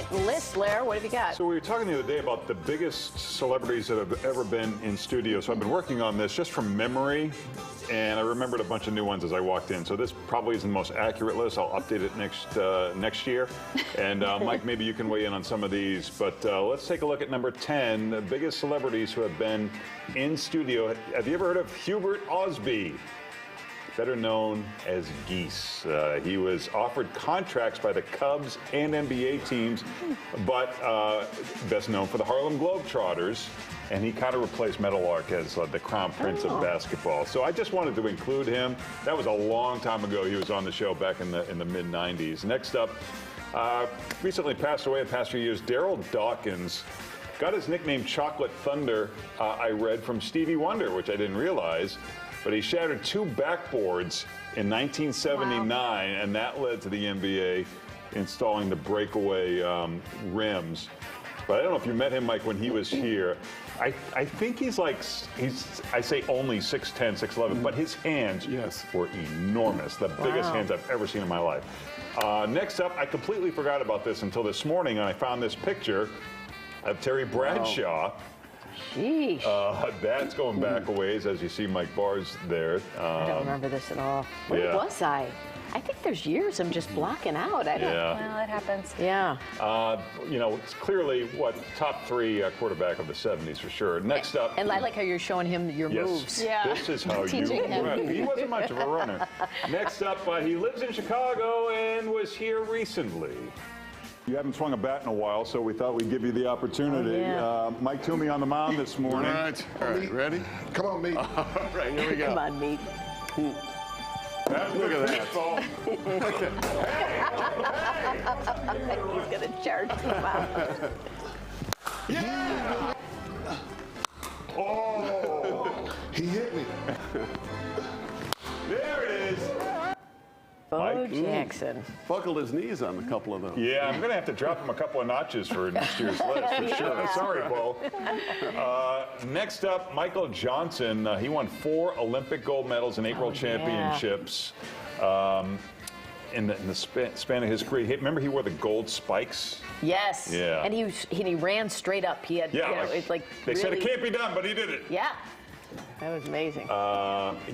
right, list, Larry, what have you got? So we were talking the other day about the biggest celebrities that have ever been in studio. So I've been working on this just from memory, and I remembered a bunch of new ones as I walked in. So this probably isn't the most accurate list. I'll update it next year. And Mike, maybe you can weigh in on some of these. But let's take a look at number 10, the biggest celebrities who have been in studio. Have you ever heard of Hubert Osby? Better known as Geese. He was offered contracts by the Cubs and NBA teams, but best known for the Harlem Globetrotters, and he kind of replaced Meadowlark as the crown prince of basketball. So I just wanted to include him. That was a long time ago. He was on the show back in the mid-90s. Next up, recently passed away in the past few years, Daryl Dawkins. Got his nickname Chocolate Thunder, I read, from Stevie Wonder, which I didn't realize. But he shattered 2 backboards in 1979, and that led to the NBA installing the breakaway rims. But I don't know if you met him, Mike, when he was here. I think he's I say only 6'10", 6'11", but his hands were enormous. The biggest hands I've ever seen in my life. Next up, I completely forgot about this until this morning, and I found this picture of Terry Bradshaw. Sheesh. That's going back a ways, as you see Mike Barr's there. I don't remember this at all. Where was I? I think there's years I'm just blocking out. I don't. Well, it happens. Yeah. You know, it's clearly top 3 quarterback of the 70s for sure. Next up. And I like how you're showing him your moves. Yeah. This is how you him. run. He wasn't much of a runner. Next up, he lives in Chicago and was here recently. You haven't swung a bat in a while, so we thought we'd give you the opportunity. Mike Toomey on the mound this morning. All right, ready? Come on, Meat. All right, here we go. Come on, Meat. Look at that. He's going to charge him out. Yeah! Oh! He hit me. There it is. Bo Jackson. Buckled his knees on a couple of those. Yeah, I'm going to have to drop him a couple of notches for next year's list, for sure. Sorry, Bo. Next up, Michael Johnson. He won 4 Olympic gold medals and 8 World Championships in the span of his career. Remember, he wore the gold spikes? Yes. Yeah. And he ran straight up. He had, it's like they said it can't be done, but he did it. Yeah. That was amazing.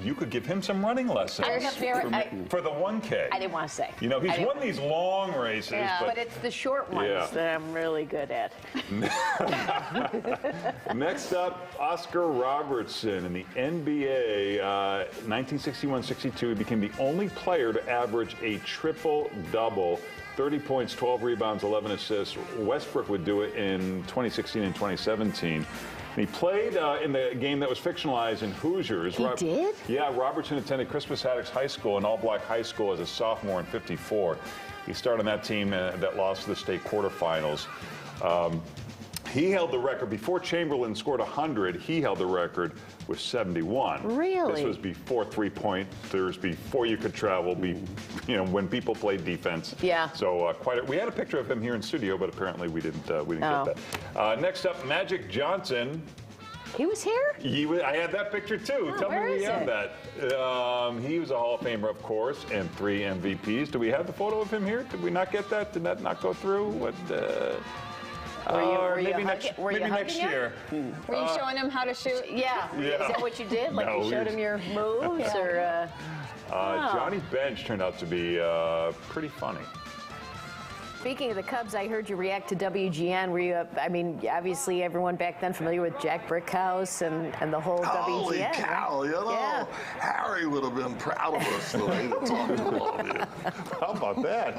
You could give him some running lessons for the 1K. I didn't want to say. You know, he's won these long races. Yeah, but it's the short ones that I'm really good at. Next up, Oscar Robertson in the NBA. 1961-62, he became the only player to average a triple-double. 30 points, 12 rebounds, 11 assists. Westbrook would do it in 2016 and 2017. He played in the game that was fictionalized in Hoosiers. He did? Yeah, Robertson attended Crispus Attucks High School, an all-black high school, as a sophomore in '54. He started on that team that lost to the state quarterfinals. He held the record. Before Chamberlain scored 100, he held the record with 71. Really? This was before three-pointers, before you could travel, when people played defense. Yeah. So we had a picture of him here in studio, but apparently we didn't get that. Next up, Magic Johnson. He was here? I had that picture too. Tell me where you have that. He was a Hall of Famer, of course, and 3 MVPs. Do we have the photo of him here? Did we not get that? Did that not go through? What? Maybe next year. Were you showing him how to shoot? Yeah. Is that what you did? Like you showed him your moves? Or, Johnny Bench turned out to be pretty funny. Speaking of the Cubs, I heard you react to WGN. Were you, obviously everyone back then familiar with Jack Brickhouse and the whole Holy WGN. cow, right? Harry would have been proud of us the way to talk to all of you. How about that?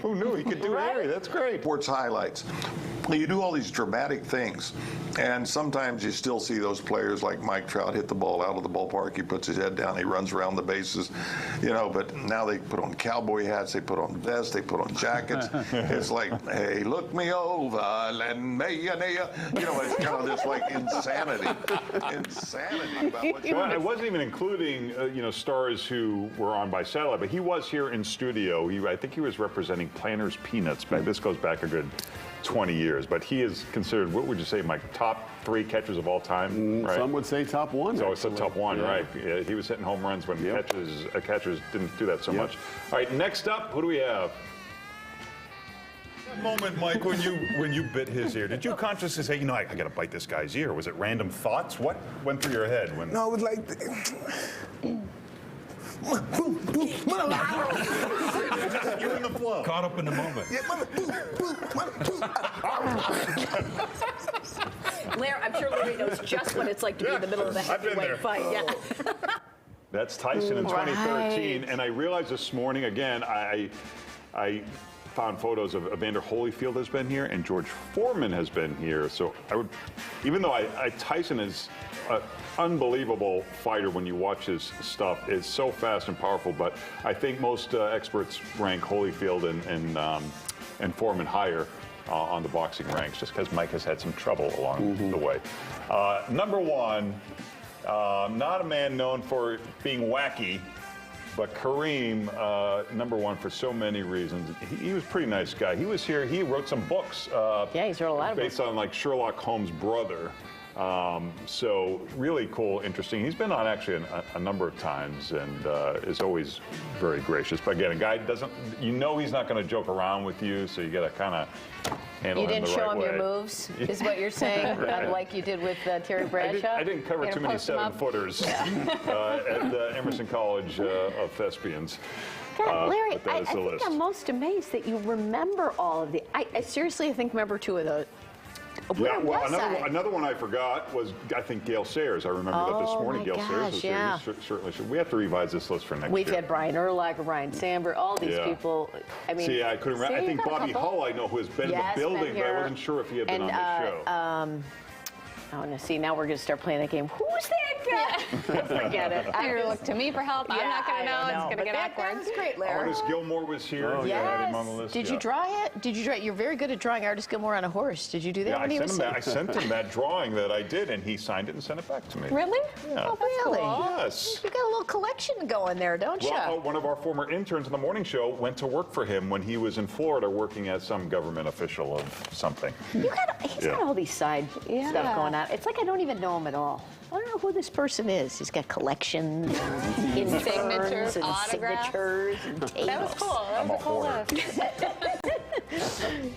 Who knew he could do Harry? That's great. Sports highlights. You do all these dramatic things, and sometimes you still see those players like Mike Trout hit the ball out of the ballpark. He puts his head down, he runs around the bases, but now they put on cowboy hats, they put on vests, they put on jackets. It's like, hey, look me over, lend me an ear. It's kind of this like insanity about what's going on. I wasn't even including, stars who were on by satellite, but he was here in studio. I think he was representing Planters Peanuts. This goes back a good 20 years, but he is considered, what would you say, Mike, top 3 catchers of all time, right? Some would say top 1. So it's a top 1, right? Yeah, he was hitting home runs when catchers didn't do that so much. All right, next up, who do we have? that moment, Mike, when you bit his ear, did you consciously say, I got to bite this guy's ear? Was it random thoughts? What went through your head when? No, it was like. You're in the flow. Caught up in the moment. Larry, I'm sure Larry knows just what it's like to be in the middle of a I've been there. heavyweight fight. Yeah. That's Tyson in 2013, Right. and I realized this morning again. I found photos of Evander Holyfield has been here, and George Foreman has been here. So I would, even though Tyson is an unbelievable fighter when you watch his stuff, is so fast and powerful. But I think most experts rank Holyfield and Foreman higher on the boxing ranks, just because Mike has had some trouble along the way. Number one, not a man known for being wacky. But Kareem, number one for so many reasons. He was a pretty nice guy. He was here. He wrote some books. Yeah, he's wrote a lot of based books. on like Sherlock Holmes' brother. So really cool, interesting. He's been on actually a number of times and is always very gracious. But again, a guy doesn't, he's not going to joke around with you, so you got to kind of handle You him didn't the show right him your way. moves, is what you're saying, like you did with Terry Bradshaw? I didn't cover You're too gonna many post 'em up? 7-footers at Emerson College of Thespians. God, Larry, but that I is the think list. I'm most amazed that you remember all of the. I seriously think remember two of those. Where Yeah, well, was I? another one I forgot was, I think, Gail Sayers. I remember that this Oh, morning. my Gail Sayers gosh, was yeah. here. Certainly should. We have to revise this list for next We've year. had Brian Urlacher, Ryan Sandberg, all these Yeah. people. I mean, See, I couldn't remember. I see, think you got a Bobby couple. Hull, I know, who has been Yes, in the been building, but I here. wasn't sure if he had been And, on the show. I want to see. Now we're going to start playing that game. Who's that guy? Forget it. You're gonna look to me for help. I'm not gonna know. It's gonna But get that awkward. was great, Larry. Artist Gilmore was here. Oh, You had Yes. him on the list. Did yeah. you draw it? Did you draw? You're very good at drawing Artist Gilmore on a horse. Did you do that Yeah, when he was I sent him that drawing that I did, and he signed it and sent it back to me. Really? Yeah. Oh, that's Really? cool. Yes. You got a little collection going there, don't you? Well, one of our former interns in the morning show went to work for him when he was in Florida working as some government official of something. He's got all these side Yeah. stuff going on. It's like I don't even know him at all. I don't know who this person is. He's got collections, and interns, Signatures, and autographs. signatures, and tapes. That was cool. That was a cool list.